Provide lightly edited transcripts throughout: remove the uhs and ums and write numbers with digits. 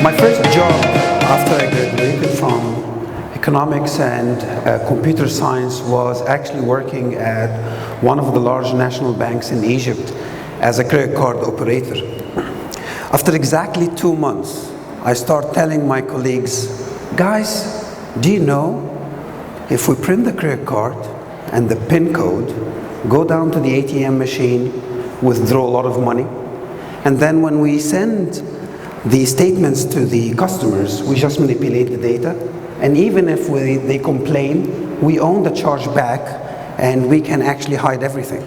My first job after I graduated from economics and computer science was actually working at one of the large national banks in Egypt as a credit card operator. After exactly 2 months, I start telling my colleagues, guys, do you know if we print the credit card and the PIN code, go down to the ATM machine, withdraw a lot of money, and then when we send the statements to the customers, we just manipulate the data, and even if they complain, we own the charge back and we can actually hide everything.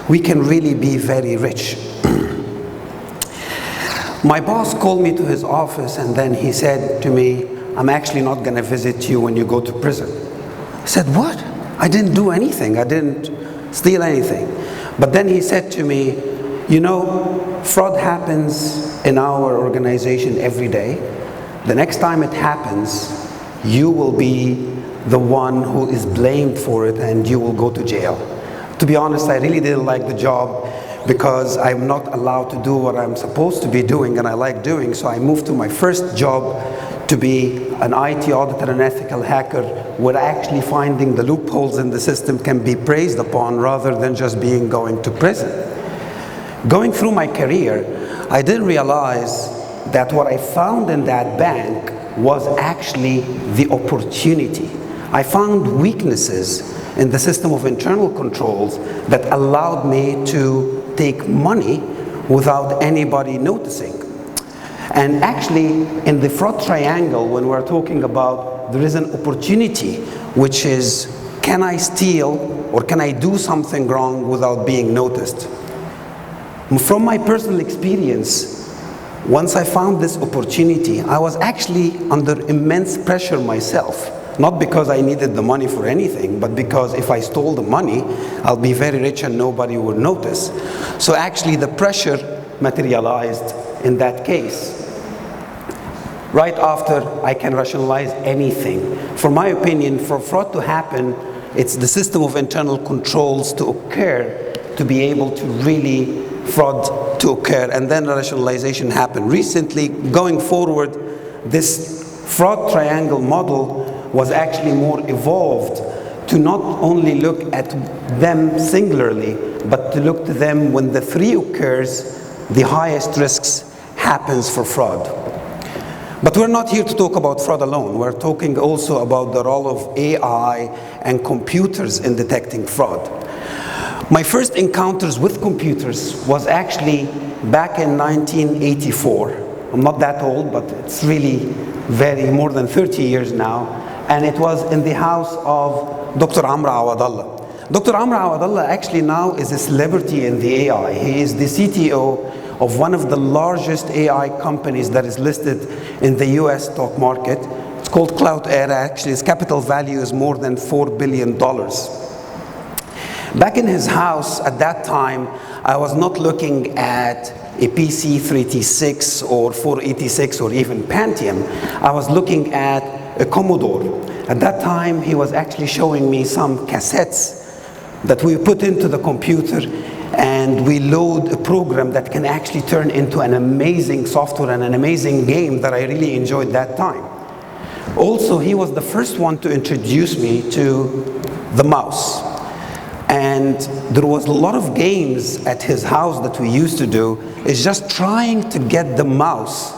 We can really be very rich. My boss called me to his office and then he said to me, I'm actually not going to visit you when you go to prison. I said, what? I didn't do anything. I didn't steal anything. But then he said to me, you know, fraud happens in our organization every day. The next time it happens, you will be the one who is blamed for it and you will go to jail. To be honest, I really didn't like the job because I'm not allowed to do what I'm supposed to be doing and I like doing, so I moved to my first job to be an IT auditor and ethical hacker, where actually finding the loopholes in the system can be praised upon rather than just going to prison. Going through my career, I didn't realize that what I found in that bank was actually the opportunity. I found weaknesses in the system of internal controls that allowed me to take money without anybody noticing. And actually, in the fraud triangle, when we're talking about there is an opportunity, which is, can I steal or can I do something wrong without being noticed? From my personal experience, once I found this opportunity, I was actually under immense pressure myself. Not because I needed the money for anything, but because if I stole the money, I'll be very rich and nobody would notice. So actually the pressure materialized in that case. Right after, I can rationalize anything. For my opinion, for fraud to happen, it's the system of internal controls to occur, to be able to really fraud to occur, and then rationalization happen. Recently, going forward, this fraud triangle model was actually more evolved to not only look at them singularly, but to look to them when the three occurs, the highest risks happens for fraud. But we're not here to talk about fraud alone. We're talking also about the role of AI and computers in detecting fraud. My first encounters with computers was actually back in 1984. I'm not that old, but it's really more than 30 years now. And it was in the house of Dr. Amr Awadallah. Dr. Amr Awadallah actually now is a celebrity in the AI. He is the CTO of one of the largest AI companies that is listed in the US stock market. It's called Cloud-Air. Actually, its capital value is more than $4 billion. Back in his house at that time, I was not looking at a PC 386 or 486 or even Pentium. I was looking at a Commodore. At that time, he was actually showing me some cassettes that we put into the computer and we load a program that can actually turn into an amazing software and an amazing game that I really enjoyed that time. Also, he was the first one to introduce me to the mouse. And there was a lot of games at his house that we used to do, is just trying to get the mouse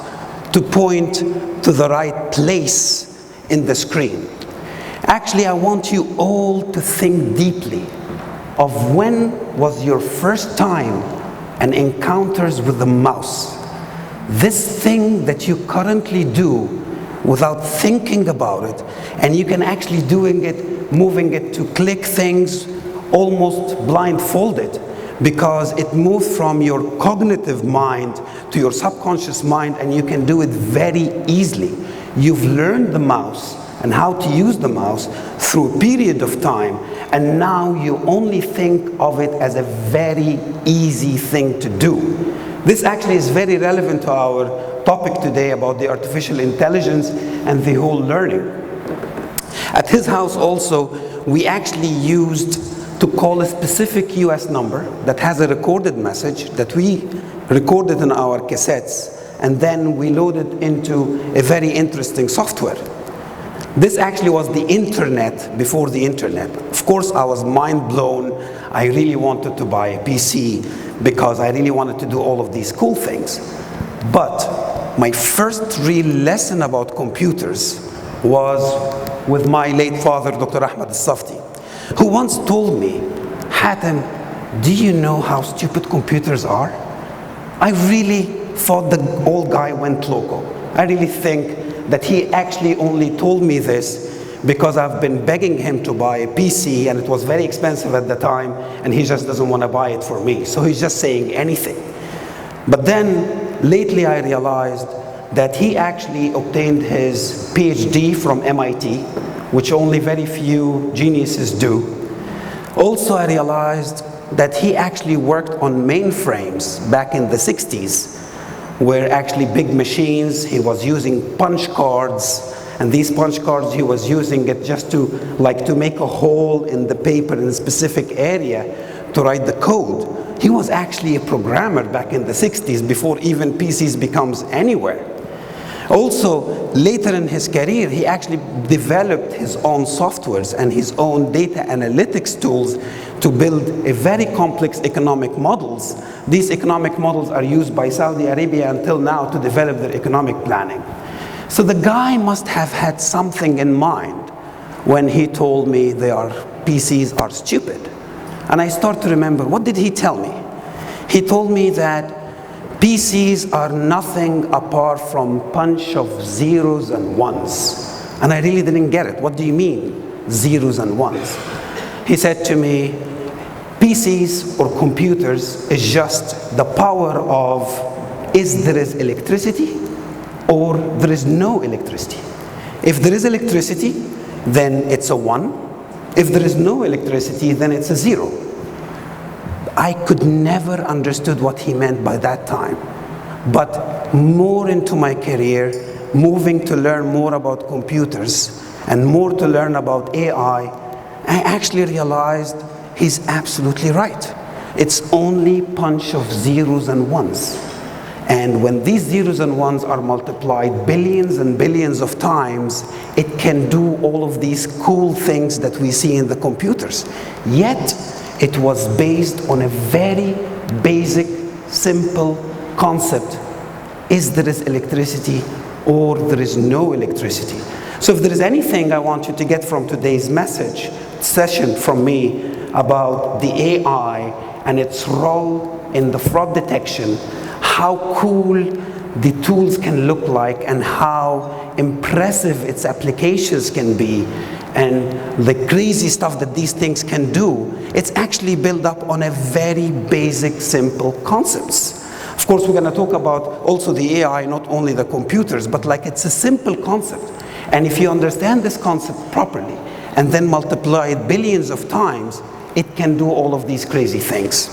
to point to the right place in the screen. Actually, I want you all to think deeply of when was your first time and encounters with the mouse. This thing that you currently do without thinking about it, and you can actually moving it to click things almost blindfolded, because it moves from your cognitive mind to your subconscious mind, and you can do it very easily. You've learned the mouse and how to use the mouse through a period of time, and now you only think of it as a very easy thing to do. This actually is very relevant to our topic today about the artificial intelligence and the whole learning. At his house also, we actually used to call a specific US number that has a recorded message that we recorded in our cassettes and then we loaded into a very interesting software. This actually was the internet before the internet. Of course, I was mind blown. I really wanted to buy a PC because I really wanted to do all of these cool things. But my first real lesson about computers was with my late father, Dr. Ahmed al-Safty, who once told me, "Hatem, do you know how stupid computers are?" I really thought the old guy went loco. I really think that he actually only told me this because I've been begging him to buy a PC, and it was very expensive at the time, and he just doesn't want to buy it for me. So he's just saying anything. But then lately I realized that he actually obtained his PhD from MIT, which only very few geniuses do. Also, I realized that he actually worked on mainframes back in the 60s, where actually big machines, he was using punch cards, and these punch cards he was using it just to make a hole in the paper in a specific area to write the code. He was actually a programmer back in the 60s before even PCs becomes anywhere. Also, later in his career, he actually developed his own softwares and his own data analytics tools to build a very complex economic models. These economic models are used by Saudi Arabia until now to develop their economic planning. So the guy must have had something in mind when he told me PCs are stupid. And I start to remember, what did he tell me? He told me that PCs are nothing apart from bunch of zeros and ones. And I really didn't get it. What do you mean, zeros and ones? He said to me, PCs or computers is just the power of there is electricity or there is no electricity. If there is electricity, then it's a 1. If there is no electricity, then it's a 0. I could never understood what he meant by that time. But more into my career, moving to learn more about computers and more to learn about AI, I actually realized he's absolutely right. It's only bunch of zeros and ones. And when these zeros and ones are multiplied billions and billions of times, it can do all of these cool things that we see in the computers. Yet, it was based on a very basic, simple concept. There is electricity or there is no electricity? So if there is anything I want you to get from today's session from me about the AI and its role in the fraud detection, how cool the tools can look like and how impressive its applications can be, and the crazy stuff that these things can do, it's actually built up on a very basic, simple concepts. Of course, we're going to talk about also the AI, not only the computers, but it's a simple concept. And if you understand this concept properly, and then multiply it billions of times, it can do all of these crazy things.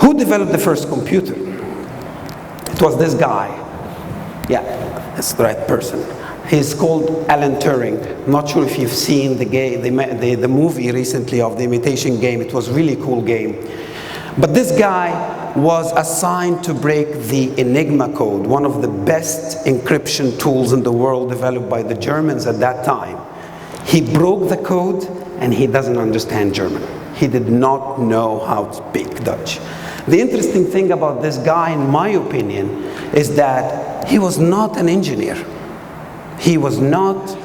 Who developed the first computer? It was this guy. Yeah, that's the right person. He's called Alan Turing. I'm not sure if you've seen the movie recently of The Imitation Game. It was a really cool game. But this guy was assigned to break the Enigma code, one of the best encryption tools in the world developed by the Germans at that time. He broke the code and he doesn't understand German. He did not know how to speak Dutch. The interesting thing about this guy, in my opinion, is that he was not an engineer. He was not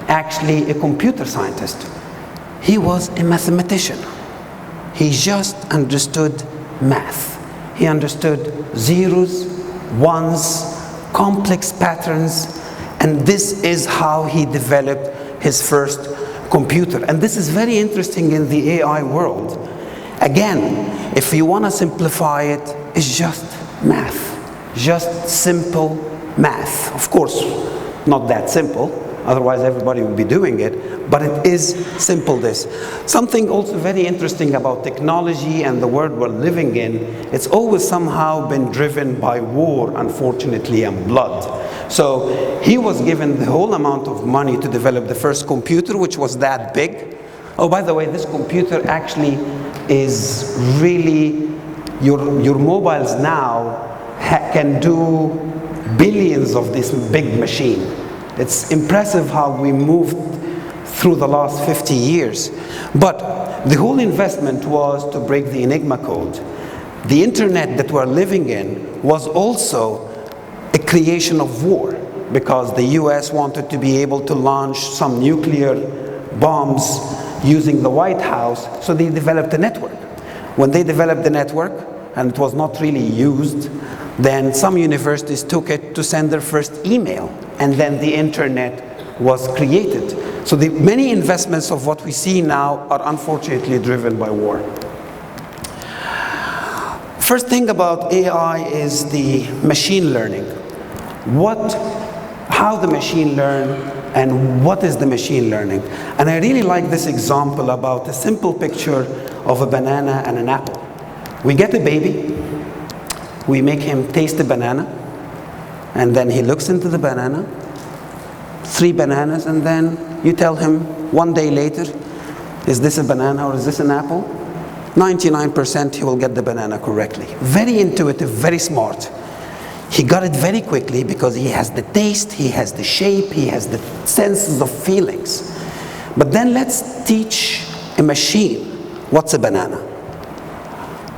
actually a computer scientist. He was a mathematician. He just understood math. He understood zeros, ones, complex patterns, and this is how he developed his first computer. And this is very interesting in the AI world. Again, if you want to simplify it, it's just math. Just simple math. Of course, not that simple, otherwise everybody would be doing it, but it is simple this. Something also very interesting about technology and the world we're living in, it's always somehow been driven by war, unfortunately, and blood. So he was given the whole amount of money to develop the first computer, which was that big. Oh, by the way, this computer actually is really, your mobiles now can do billions of this big machine. It's impressive how we moved through the last 50 years. But the whole investment was to break the Enigma code. The internet that we're living in was also a creation of war, because the US wanted to be able to launch some nuclear bombs using the White House, so they developed a network. When they developed the network, and it was not really used, then some universities took it to send their first email, and then the internet was created. So the many investments of what we see now are unfortunately driven by war. First thing about AI is the machine learning. How the machine learn, and what is the machine learning. And I really like this example about a simple picture of a banana and an apple. We get a baby, we make him taste the banana, and then he looks into the banana, 3 bananas, and then you tell him 1 day later, is this a banana or is this an apple? 99% he will get the banana correctly. Very intuitive, very smart. He got it very quickly because he has the taste, he has the shape, he has the senses of feelings. But then let's teach a machine what's a banana.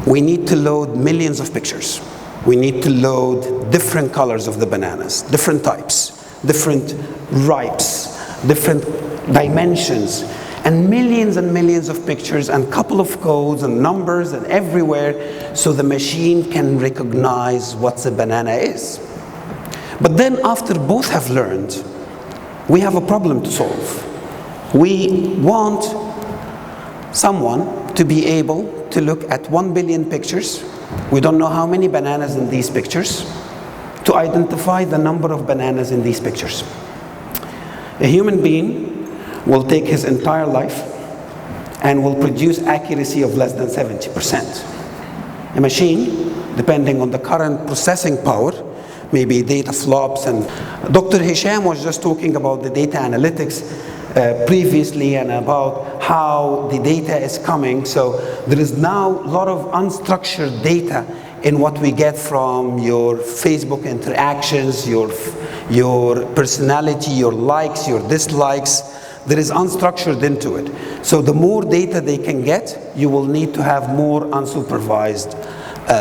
We need to load millions of pictures. We need to load different colors of the bananas, different types, different ripes, different dimensions, and millions of pictures and couple of codes and numbers and everywhere, so the machine can recognize what a banana is. But then after both have learned, we have a problem to solve. We want someone to be able to look at 1 billion pictures. We don't know how many bananas in these pictures, to identify the number of bananas in these pictures. A human being will take his entire life and will produce accuracy of less than 70%. A machine, depending on the current processing power, maybe data flops, and Dr. Hisham was just talking about the data analytics previously and about how the data is coming. So there is now a lot of unstructured data in what we get from your Facebook interactions, your personality, your likes, your dislikes. There is unstructured into it. So the more data they can get, you will need to have more unsupervised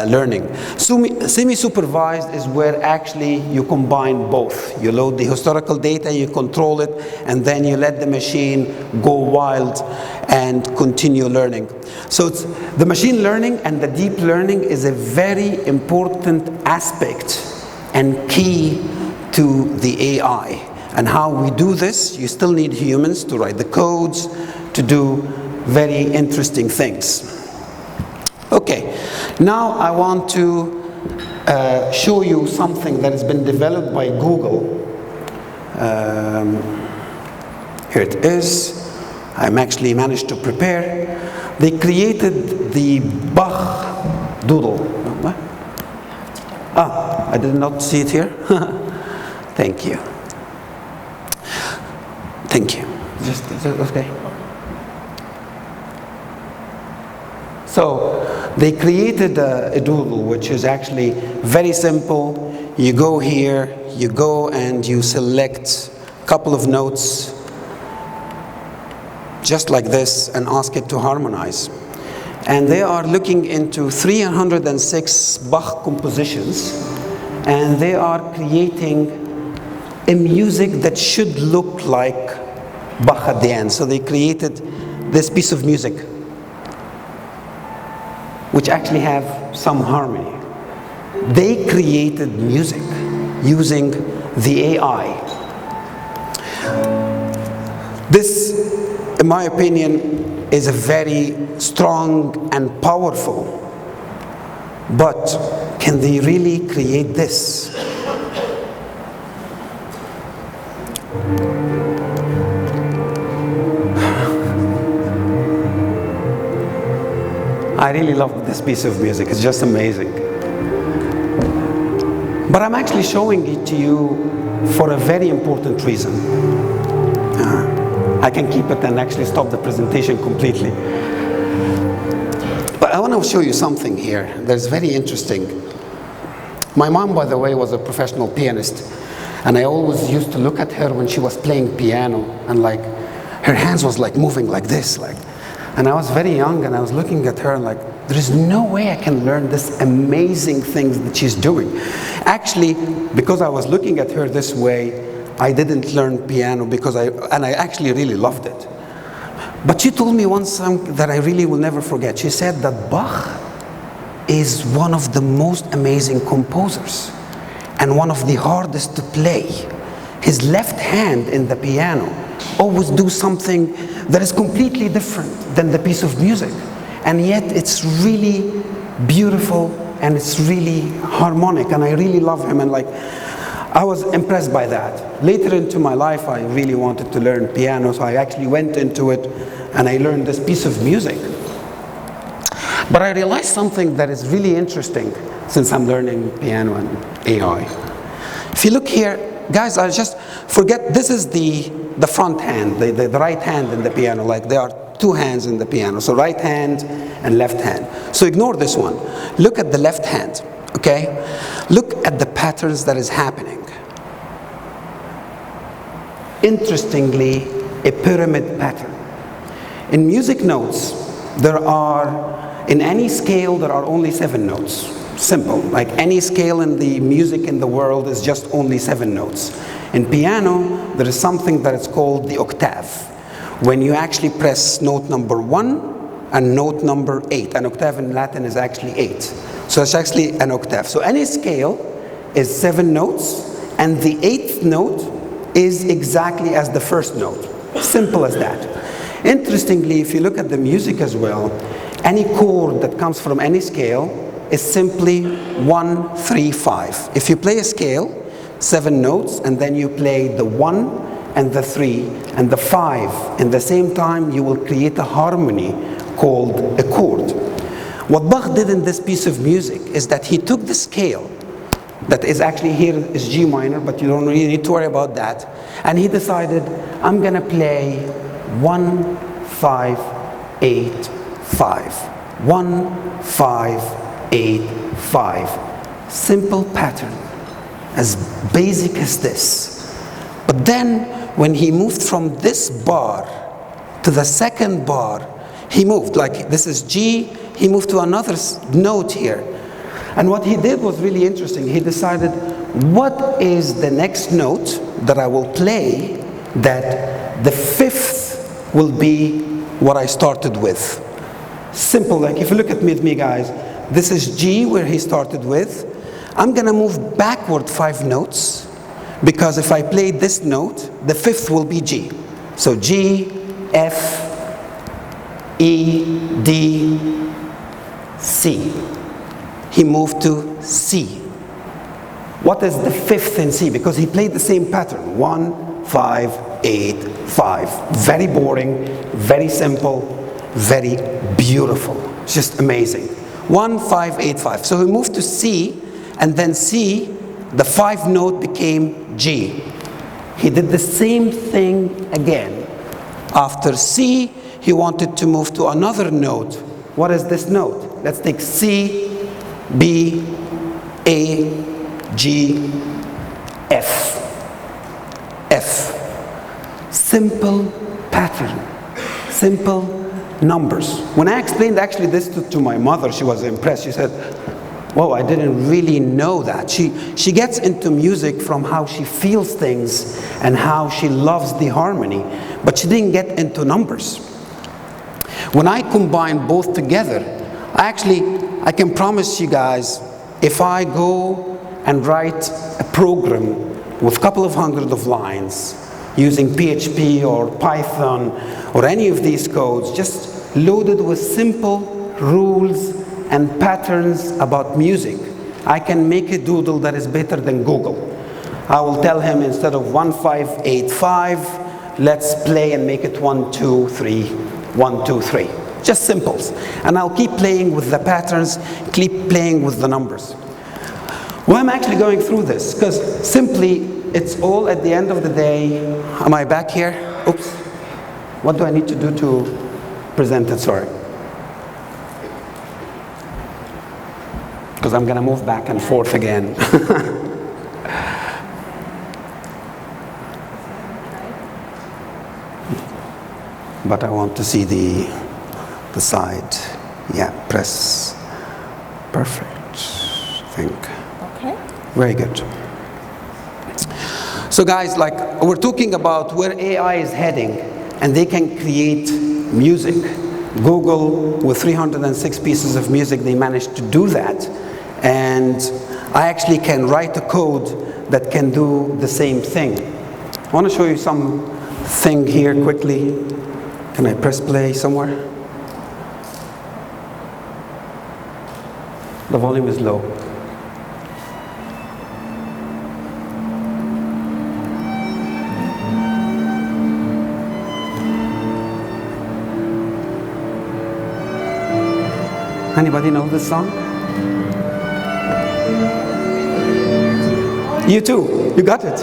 learning. Semi-supervised is where actually you combine both. You load the historical data, you control it, and then you let the machine go wild and continue learning. So the machine learning and the deep learning is a very important aspect and key to the AI. And how we do this, you still need humans to write the codes, to do very interesting things. Okay, now I want to show you something that has been developed by Google. Here it is. I'm actually managed to prepare. They created the Bach doodle. What? I did not see it here. Thank you. Thank you. Just okay. So they created a doodle which is actually very simple. You go here, you go and you select a couple of notes just like this and ask it to harmonize. And they are looking into 306 Bach compositions, and they are creating a music that should look like Bach at the end. So they created this piece of music which actually have some harmony. They created music using the AI. This, in my opinion, is a very strong and powerful, but can they really create this? I really love this piece of music. It's just amazing. But I'm actually showing it to you for a very important reason. I can keep it and actually stop the presentation completely. But I want to show you something here that's very interesting. My mom, by the way, was a professional pianist, and I always used to look at her when she was playing piano, and like her hands was like moving like this, like. And I was very young, and I was looking at her and like, there is no way I can learn this amazing things that she's doing. Actually, because I was looking at her this way, I didn't learn piano because I actually really loved it. But she told me one song that I really will never forget. She said that Bach is one of the most amazing composers and one of the hardest to play. His left hand in the piano always do something that is completely different than the piece of music. And yet it's really beautiful and it's really harmonic, and I really love him, and like I was impressed by that. Later into my life, I really wanted to learn piano, so I actually went into it and I learned this piece of music. But I realized something that is really interesting since I'm learning piano and AI. If you look here, guys, I just forget, this is the front hand, the right hand in the piano, like there are two hands in the piano, so right hand and left hand. So ignore this one. Look at the left hand, okay? Look at the patterns that is happening. Interestingly, a pyramid pattern. In music notes, there are, in any scale, there are only 7 notes. Simple, like any scale in the music in the world is just only 7 notes. In piano, there is something that is called the octave. When you actually press note number 1 and note number 8. An octave in Latin is actually 8. So it's actually an octave. So any scale is 7 notes, and the 8th note is exactly as the first note. Simple as that. Interestingly, if you look at the music as well, any chord that comes from any scale is simply 1, 3, 5. If you play a scale, 7 notes, and then you play the 1 and the 3 and the 5, in the same time you will create a harmony called a chord. What Bach did in this piece of music is that he took the scale that is actually here is G minor, but you don't really need to worry about that, and he decided, I'm gonna play 1, 5, 8, 5. 1, 5, 8, 5. Simple pattern, as basic as this. But then, when he moved from this bar to the second bar, he moved, like this is G, he moved to another note here. And what he did was really interesting. He decided, what is the next note that I will play that the 5th will be what I started with? Simple, like if you look at me guys, this is G where he started with. I'm gonna move backward 5 notes, because if I play this note, the 5th will be G. So G, F, E, D, C. He moved to C. What is the 5th in C? Because he played the same pattern, 1, 5, 8, 5. Very boring, very simple, very beautiful. It's just amazing. 1, 5, 8, 5. So he moved to C, and then C, the 5th note became G. He did the same thing again. After C, he wanted to move to another note. What is this note? Let's take C, B, A, G, F. F. Simple pattern. Simple numbers. When I explained actually this to my mother, she was impressed. She said, whoa, I didn't really know that. She gets into music from how she feels things and how she loves the harmony, but she didn't get into numbers. When I combine both together, I can promise you guys, if I go and write a program with a couple of hundred of lines using PHP or Python or any of these codes, just loaded with simple rules and patterns about music, I can make a doodle that is better than Google. I will tell him, instead of 1, 5, 8, 5, let's play and make it 1, 2, 3, 1, 2, 3. Just simples. And I'll keep playing with the patterns, keep playing with the numbers. Well, I'm actually going through this, because simply, it's all at the end of the day. Am I back here? Oops. What do I need to do to present it? Sorry. because I'm going to move back and forth again. But I want to see the side. Yeah, press. Perfect, I think. Okay. Very good. So guys, like, we're talking about where AI is heading, and they can create music. Google, with 306 pieces of music, they managed to do that. And I actually can write a code that can do the same thing. I want to show you something here quickly. Can I press play somewhere? The volume is low. Anybody know this song? You too. You got it.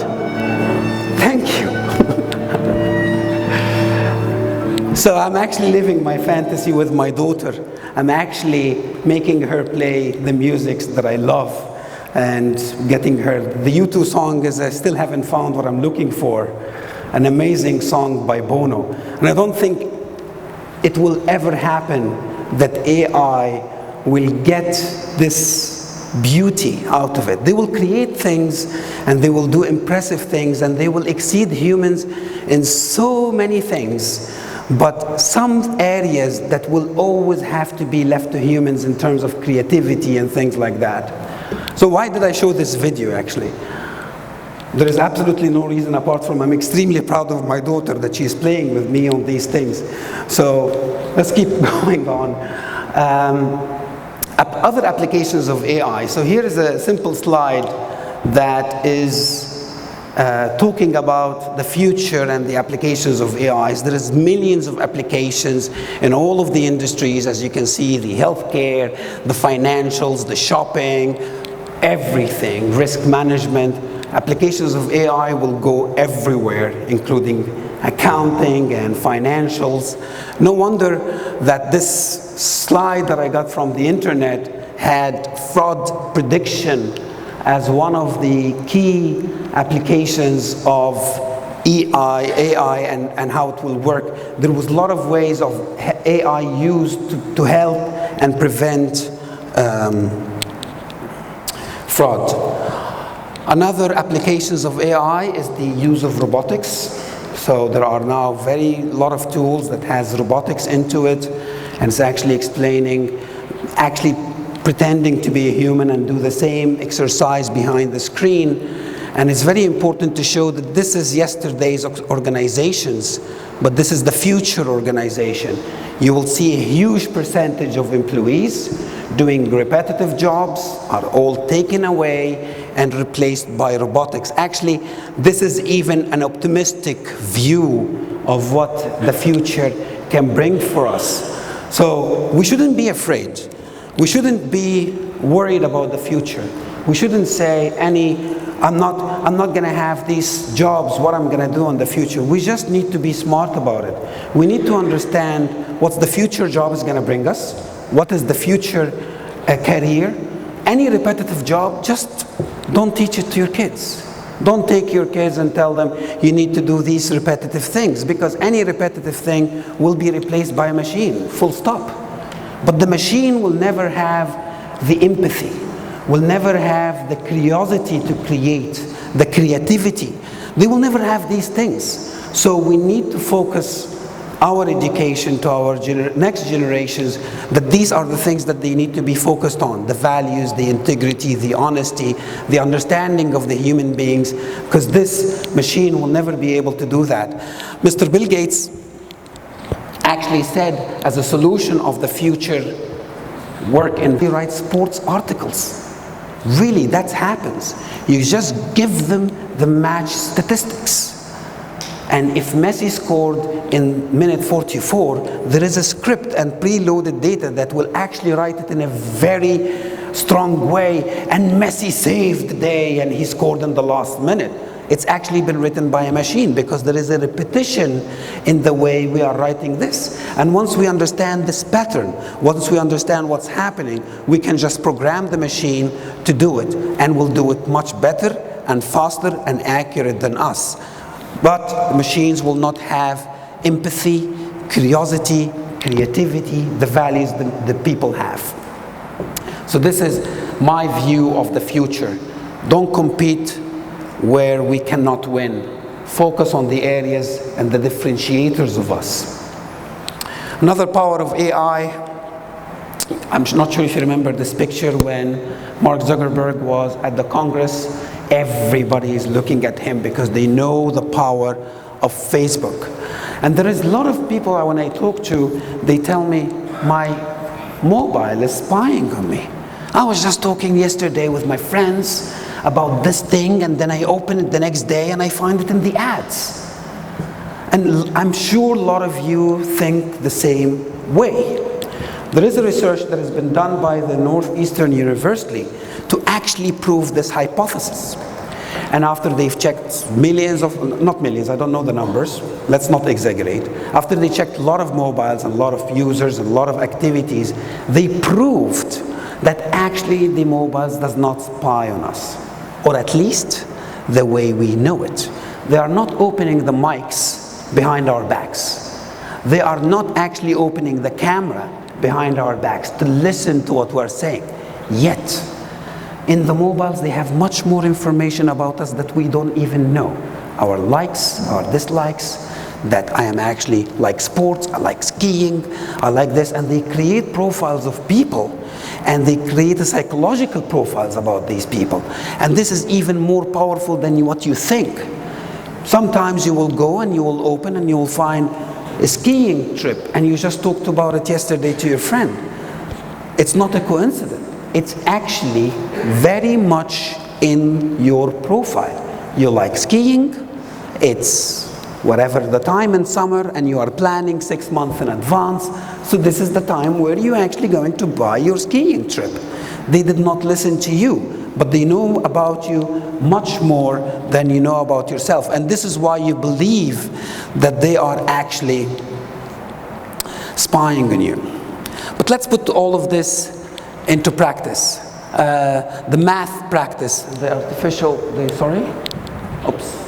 Thank you. So I'm actually living my fantasy with my daughter. I'm actually making her play the music that I love and getting her. The U2 song is, I still haven't found what I'm looking for. An amazing song by Bono. And I don't think it will ever happen that AI will get this beauty out of it. They will create things and they will do impressive things and they will exceed humans in so many things. But some areas that will always have to be left to humans in terms of creativity and things like that. So why did I show this video actually? There is absolutely no reason apart from I'm extremely proud of my daughter that she's playing with me on these things. So let's keep going on. Other applications of AI. So here is a simple slide that is talking about the future and the applications of AIs. There is millions of applications in all of the industries, as you can see, the healthcare, the financials, the shopping, everything, risk management. Applications of AI will go everywhere, including accounting and financials. No wonder that this slide that I got from the internet had fraud prediction as one of the key applications of AI and how it will work. There was a lot of ways of AI used to help and prevent fraud. Another applications of AI is the use of robotics. So there are now lot of tools that has robotics into it, and it's actually actually pretending to be a human and do the same exercise behind the screen. And it's very important to show that this is yesterday's organizations, but this is the future organization. You will see a huge percentage of employees doing repetitive jobs are all taken away and replaced by robotics. Actually, this is even an optimistic view of what the future can bring for us. So we shouldn't be afraid. We shouldn't be worried about the future. We shouldn't say I'm not going to have these jobs, what I'm going to do in the future. We just need to be smart about it. We need to understand what the future job is going to bring us, what is the future career. Any repetitive job, just don't teach it to your kids. Don't take your kids and tell them you need to do these repetitive things, because any repetitive thing will be replaced by a machine, full stop. But the machine will never have the empathy, will never have the curiosity to create, the creativity. They will never have these things. So we need to focus our education to our next generations, that these are the things that they need to be focused on, the values, the integrity, the honesty, the understanding of the human beings, because this machine will never be able to do that. Mr. Bill Gates actually said, as a solution of the future work, and he writes sports articles. Really, that happens. You just give them the match statistics. And if Messi scored in minute 44, there is a script and preloaded data that will actually write it in a very strong way. And Messi saved the day and he scored in the last minute. it's actually been written by a machine, because there is a repetition in the way we are writing this. And once we understand this pattern, once we understand what's happening, we can just program the machine to do it, and we'll do it much better and faster and accurate than us. But machines will not have empathy, curiosity, creativity, the values that people have. So this is my view of the future. Don't compete where we cannot win. Focus on the areas and the differentiators of us. Another power of AI, I'm not sure if you remember this picture when Mark Zuckerberg was at the Congress. Everybody is looking at him because they know the power of Facebook. And there is a lot of people when I talk to, they tell me, my mobile is spying on me. I was just talking yesterday with my friends about this thing, and then I open it the next day and I find it in the ads. And I'm sure a lot of you think the same way. There is a research that has been done by the Northeastern University to actually prove this hypothesis. And after they've checked millions of, not millions, I don't know the numbers, let's not exaggerate. After they checked a lot of mobiles and a lot of users and a lot of activities, they proved that actually the mobiles does not spy on us, or at least the way we know it. They are not opening the mics behind our backs. They are not actually opening the camera behind our backs to listen to what we're saying. Yet, in the mobiles, they have much more information about us that we don't even know. Our likes, our dislikes, that I am actually like sports, I like skiing, I like this, and they create profiles of people, and they create a psychological profiles about these people. And this is even more powerful than what you think. Sometimes you will go and you will open and you will find a skiing trip, and you just talked about it yesterday to your friend. It's not a coincidence. It's actually very much in your profile. You like skiing, it's whatever the time in summer, and you are planning 6 months in advance. So this is the time where you're actually going to buy your skiing trip. They did not listen to you, but they know about you much more than you know about yourself. And this is why you believe that they are actually spying on you. But let's put all of this into practice. The math practice, the artificial, sorry? Oops,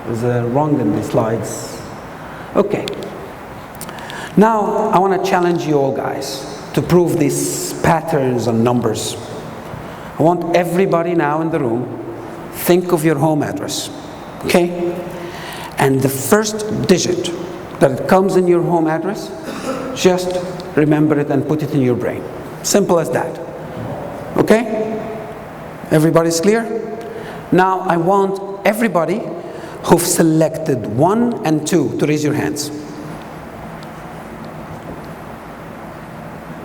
there's a wrong in the slides. Okay. Now, I want to challenge you all guys to prove these patterns and numbers. I want everybody now in the room, think of your home address, okay? And the first digit that comes in your home address, just remember it and put it in your brain. Simple as that. Okay? Everybody's clear? Now I want everybody who've selected 1 and 2 to raise your hands.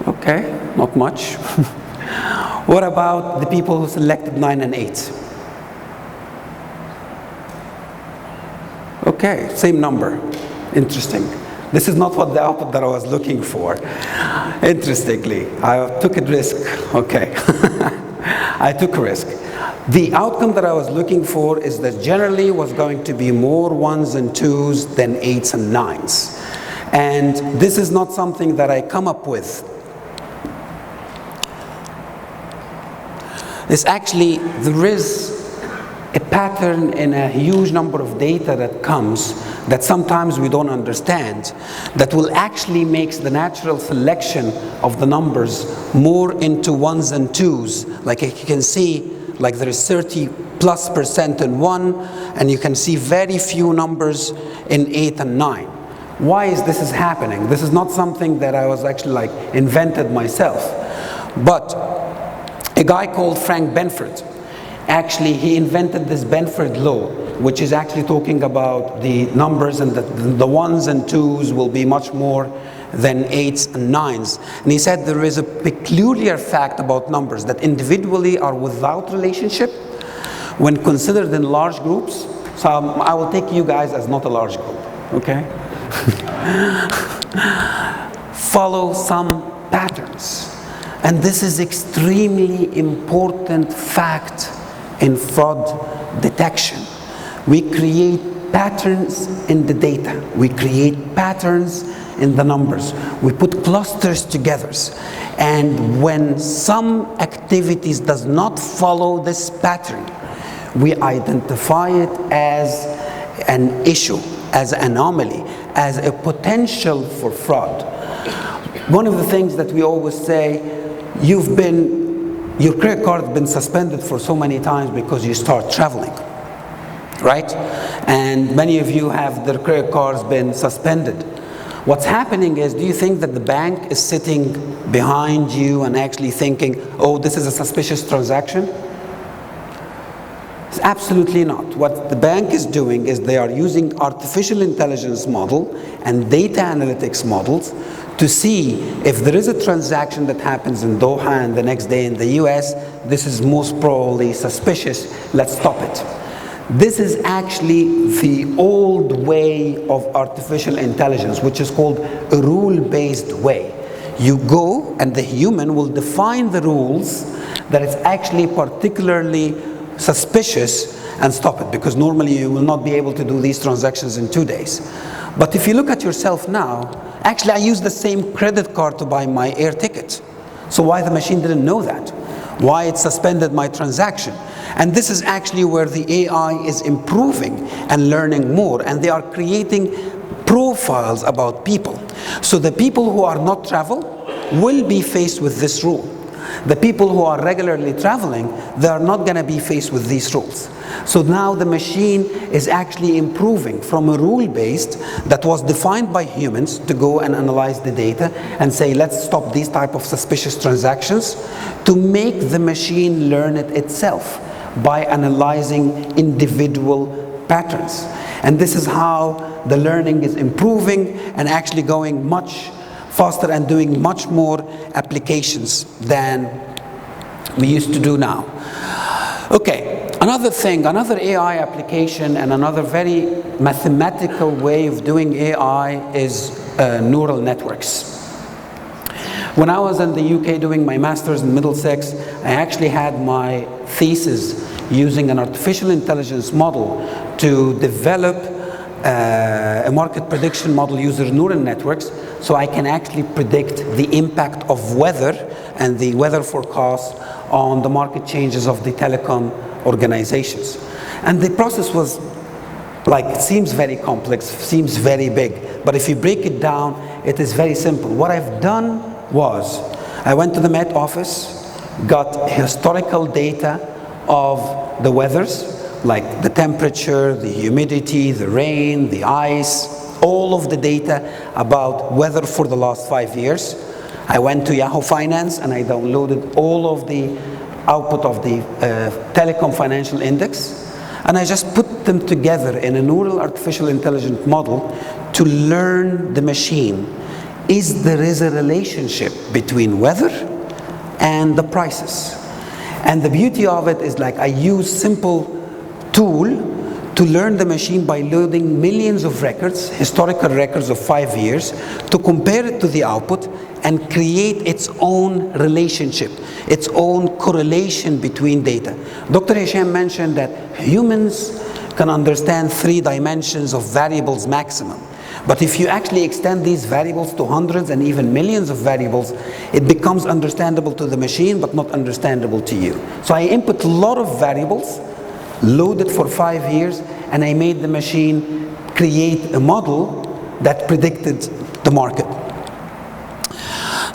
Okay, not much. What about the people who selected 9 and 8? Okay, same number. Interesting. This is not what the output that I was looking for. Interestingly, I took a risk. Okay. I took a risk. The outcome that I was looking for is that generally was going to be more 1s and 2s than 8s and 9s. And this is not something that I come up with. It's actually, there is a pattern in a huge number of data that comes that sometimes we don't understand, that will actually makes the natural selection of the numbers more into 1s and 2s. Like you can see, like there is 30+% in 1, and you can see very few numbers in 8 and 9. Why is this happening? This is not something that I was actually like invented myself. But a guy called Frank Benford, actually he invented this Benford law, which is actually talking about the numbers, and the 1s and 2s will be much more than 8s and 9s. And he said there is a peculiar fact about numbers that individually are without relationship when considered in large groups. So I will take you guys as not a large group, okay? Follow some patterns. And this is extremely important fact in fraud detection. We create patterns in the data. We create patterns in the numbers. We put clusters together. And when some activities does not follow this pattern, we identify it as an issue, as an anomaly, as a potential for fraud. One of the things that we always say, your credit card has been suspended for so many times because you start traveling, right? And many of you have their credit cards been suspended. What's happening is, do you think that the bank is sitting behind you and actually thinking, oh, this is a suspicious transaction? It's absolutely not. What the bank is doing is they are using artificial intelligence model and data analytics models to see if there is a transaction that happens in Doha and the next day in the US, this is most probably suspicious, let's stop it. This is actually the old way of artificial intelligence, which is called a rule-based way. You go and the human will define the rules that it's actually particularly suspicious and stop it, because normally you will not be able to do these transactions in 2 days. But if you look at yourself now, actually I use the same credit card to buy my air ticket. So why the machine didn't know that? Why it suspended my transaction? And this is actually where the AI is improving and learning more, and they are creating profiles about people. So the people who are not travel will be faced with this rule. The people who are regularly traveling, they are not going to be faced with these rules. So now the machine is actually improving from a rule-based that was defined by humans to go and analyze the data and say, let's stop these type of suspicious transactions, to make the machine learn it itself by analyzing individual patterns. And this is how the learning is improving and actually going much faster and doing much more applications than we used to do now. Okay, another thing, another AI application and another very mathematical way of doing AI is neural networks. When I was in the UK doing my master's in Middlesex, I actually had my thesis using an artificial intelligence model to develop a market prediction model using neural networks, so I can actually predict the impact of weather and the weather forecast on the market changes of the telecom organizations. And the process was like, it seems very complex, seems very big, but if you break it down, it is very simple. What I've done was, I went to the Met office, got historical data of the weathers, like the temperature, the humidity, the rain, the ice, all of the data about weather for the last 5 years. I went to Yahoo Finance and I downloaded all of the output of the Telecom Financial Index, and I just put them together in a neural artificial intelligence model to learn the machine. There is a relationship between weather and the prices. And the beauty of it is, like, I use simple tool to learn the machine by loading millions of records, historical records of 5 years, to compare it to the output and create its own relationship, its own correlation between data. Dr. Hisham mentioned that humans can understand 3 dimensions of variables maximum. But if you actually extend these variables to hundreds and even millions of variables, it becomes understandable to the machine, but not understandable to you. So I input a lot of variables, load it for 5 years, and I made the machine create a model that predicted the market.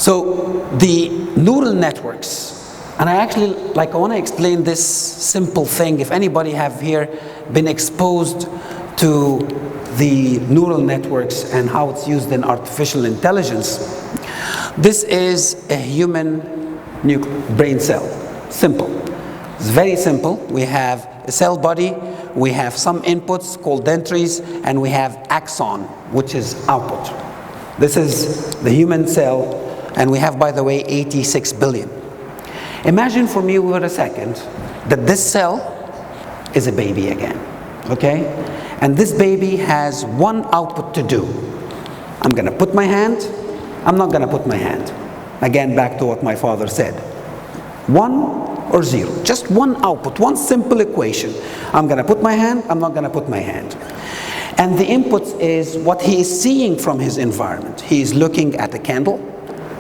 So the neural networks, and I want to explain this simple thing. If anybody have here been exposed to the neural networks and how it's used in artificial intelligence, this is a human brain cell. Simple. It's very simple. We have a cell body, we have some inputs called dendrites, and we have axon, which is output. This is the human cell, and we have, by the way, 86 billion. Imagine for me for a second that this cell is a baby again, okay? And this baby has one output to do. I'm gonna put my hand, I'm not gonna put my hand. Again, back to what my father said. 1 or 0. Just one output, one simple equation. I'm going to put my hand, I'm not going to put my hand. And the inputs is what he is seeing from his environment. He is looking at a candle.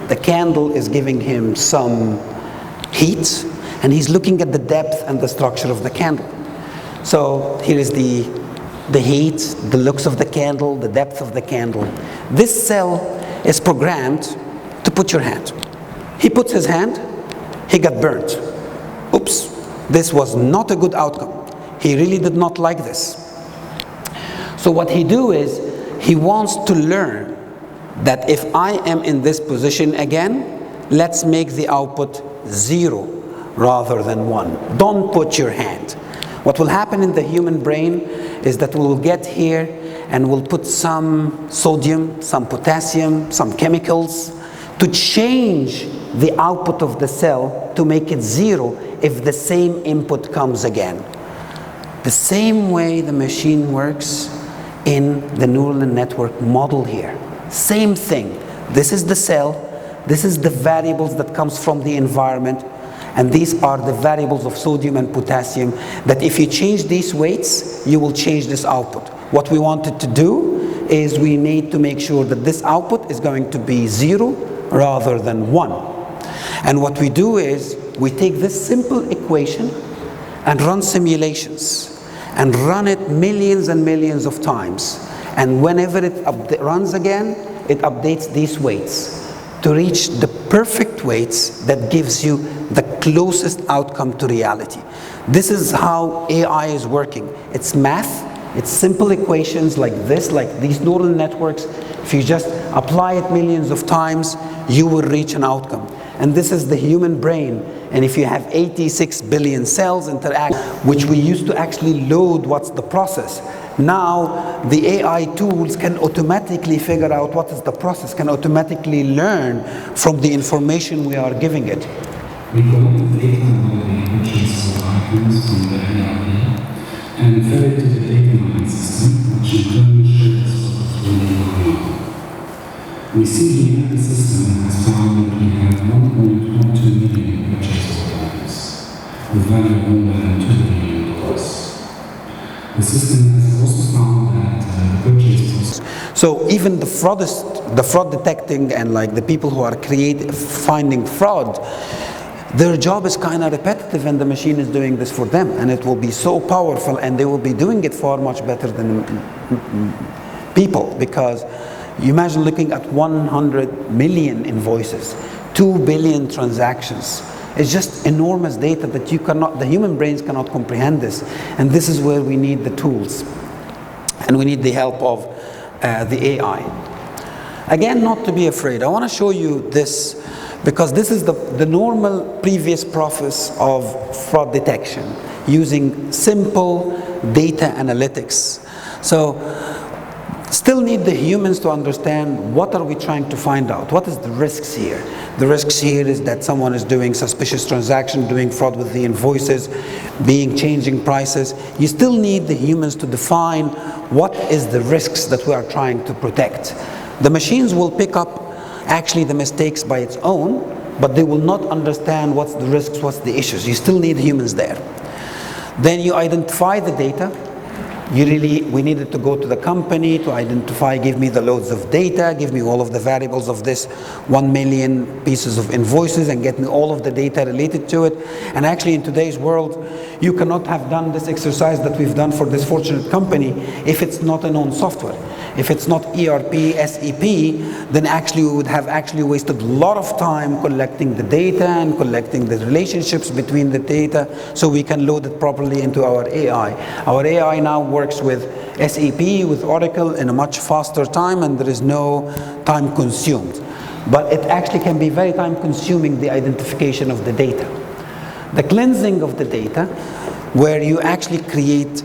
The candle is giving him some heat, and he's looking at the depth and the structure of the candle. So here is the heat, the looks of the candle, the depth of the candle. This cell is programmed to put your hand. He puts his hand, he got burnt. Oops, this was not a good outcome. He really did not like this. So what he do is, he wants to learn that if I am in this position again, let's make the output 0 rather than 1. Don't put your hand. What will happen in the human brain is that we'll get here and we'll put some sodium, some potassium, some chemicals to change the output of the cell to make it 0 if the same input comes again. The same way the machine works in the neural network model here. Same thing. This is the cell, this is the variables that comes from the environment, and these are the variables of sodium and potassium that if you change these weights, you will change this output. What we wanted to do is we need to make sure that this output is going to be 0 rather than 1. And what we do is we take this simple equation and run simulations and run it millions and millions of times. And whenever it runs again, it updates these weights to reach the perfect weights that gives you the closest outcome to reality. This is how AI is working. It's math, it's simple equations like this, like these neural networks. If you just apply it millions of times, you will reach an outcome. And this is the human brain. And if you have 86 billion cells interact, which we used to actually load what's the process, now the AI tools can automatically figure out what is the process, can automatically learn from the information we are giving it. We collect data modeling, which is items from the NLP, and fed it to the data mining system, which in turn shares the model. We see here the system has found that we have 1.12 million purchase orders, with value of more than $2 billion. The system has also found that the purchase process. So even the fraud detecting and like the people who are finding fraud, their job is kind of repetitive, and the machine is doing this for them, and it will be so powerful, and they will be doing it far much better than people, because you imagine looking at 100 million invoices, 2 billion transactions. It's just enormous data that the human brains cannot comprehend this. And this is where we need the tools. And we need the help of the AI. Again, not to be afraid. I want to show you this, because this is the normal previous process of fraud detection using simple data analytics. So, still need the humans to understand what are we trying to find out. What is the risks here? The risks here is that someone is doing suspicious transaction, doing fraud with the invoices, changing prices. You still need the humans to define what is the risks that we are trying to protect. The machines will pick up actually the mistakes by its own, but they will not understand what's the risks, what's the issues. You still need humans there. Then you identify the data. We needed to go to the company to identify, give me the loads of data, give me all of the variables of this 1 million pieces of invoices, and get me all of the data related to it. And actually in today's world, you cannot have done this exercise that we've done for this fortunate company if it's not a known software. If it's not ERP, SAP, then actually we would have actually wasted a lot of time collecting the data and collecting the relationships between the data so we can load it properly into our AI. Our AI now works with SAP, with Oracle in a much faster time, and there is no time consumed. But it actually can be very time consuming, the identification of the data. The cleansing of the data, where you actually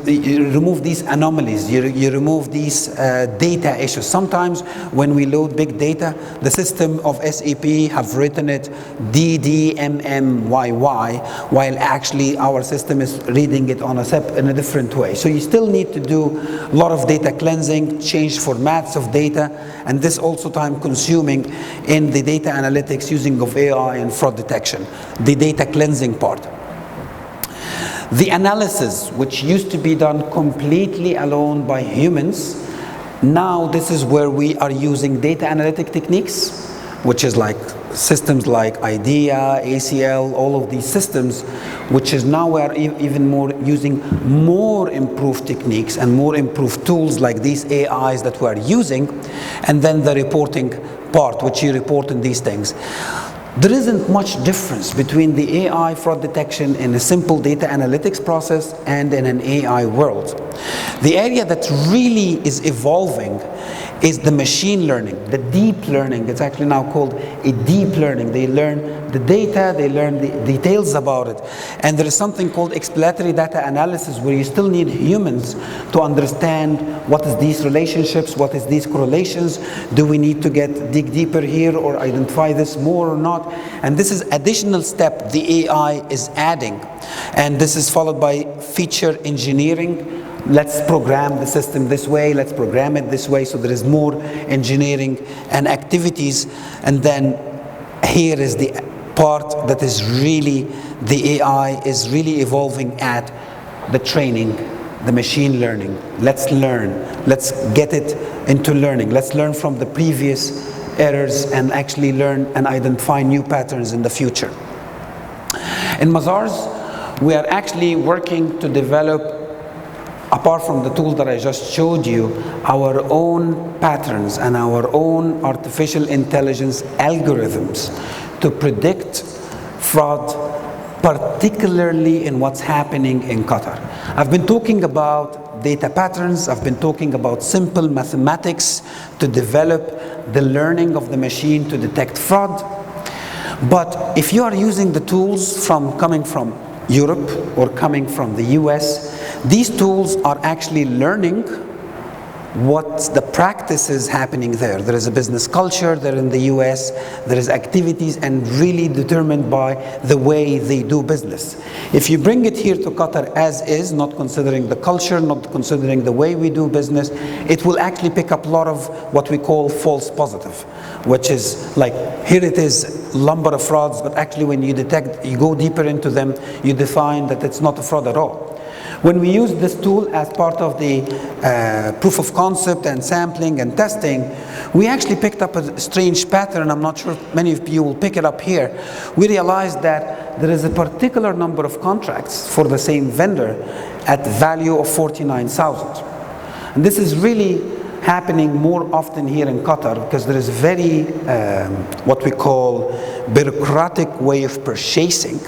you remove these anomalies, you remove these data issues. Sometimes when we load big data, the system of SAP have written it DDMMYY, while actually our system is reading it in a different way. So you still need to do a lot of data cleansing, change formats of data, and this also time consuming in the data analytics using of AI and fraud detection, the data cleansing part. The analysis, which used to be done completely alone by humans, now this is where we are using data analytic techniques, which is like systems like IDEA, ACL, all of these systems, which is now we are even more using more improved techniques and more improved tools like these AIs that we are using, and then the reporting part, which you report in these things. There isn't much difference between the AI fraud detection in a simple data analytics process and in an AI world. The area that really is evolving is the machine learning, the deep learning. It's actually now called a deep learning. They learn the data, they learn the details about it. And there is something called exploratory data analysis, where you still need humans to understand what is these relationships, what is these correlations, do we need to dig deeper here or identify this more or not. And this is additional step the AI is adding. And this is followed by feature engineering. Let's program the system this way, let's program it this way, so there is more engineering and activities. And then here is the part that is really, the AI is really evolving at the training, the machine learning. Let's learn, let's get it into learning. Let's learn from the previous errors and actually learn and identify new patterns in the future. In Mazars, we are actually working to develop, apart from the tools that I just showed you, our own patterns and our own artificial intelligence algorithms to predict fraud, particularly in what's happening in Qatar. I've been talking about data patterns, I've been talking about simple mathematics to develop the learning of the machine to detect fraud. But if you are using the tools coming from Europe or coming from the US, these tools are actually learning what the practices happening there. There is a business culture there in the US, there is activities, and really determined by the way they do business. If you bring it here to Qatar as is, not considering the culture, not considering the way we do business, it will actually pick up a lot of what we call false positive, which is like, here it is, number of frauds, but actually when you detect, you go deeper into them, you define that it's not a fraud at all. When we use this tool as part of the proof of concept and sampling and testing, we actually picked up a strange pattern. I'm not sure if many of you will pick it up here. We realized that there is a particular number of contracts for the same vendor at value of 49,000. And this is really happening more often here in Qatar, because there is very, what we call bureaucratic way of purchasing.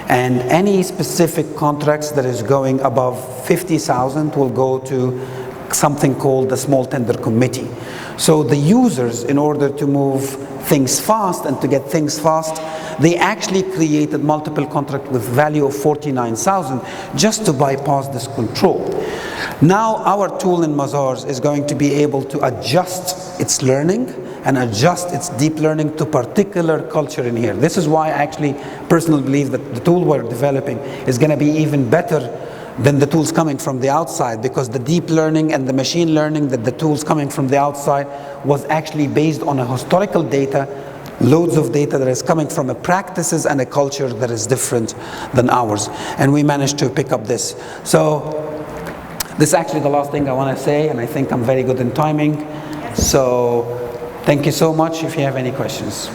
And any specific contracts that is going above 50,000 will go to something called the small tender committee. So the users, in order to move things fast and to get things fast, they actually created multiple contracts with value of 49,000 just to bypass this control. Now our tool in Mazars is going to be able to adjust its learning and adjust its deep learning to particular culture in here. This is why I actually personally believe that the tool we're developing is going to be even better than the tools coming from the outside, because the deep learning and the machine learning that the tools coming from the outside was actually based on a historical data, loads of data that is coming from a practices and a culture that is different than ours. And we managed to pick up this. So this is actually the last thing I want to say, and I think I'm very good in timing. So thank you so much. If you have any questions.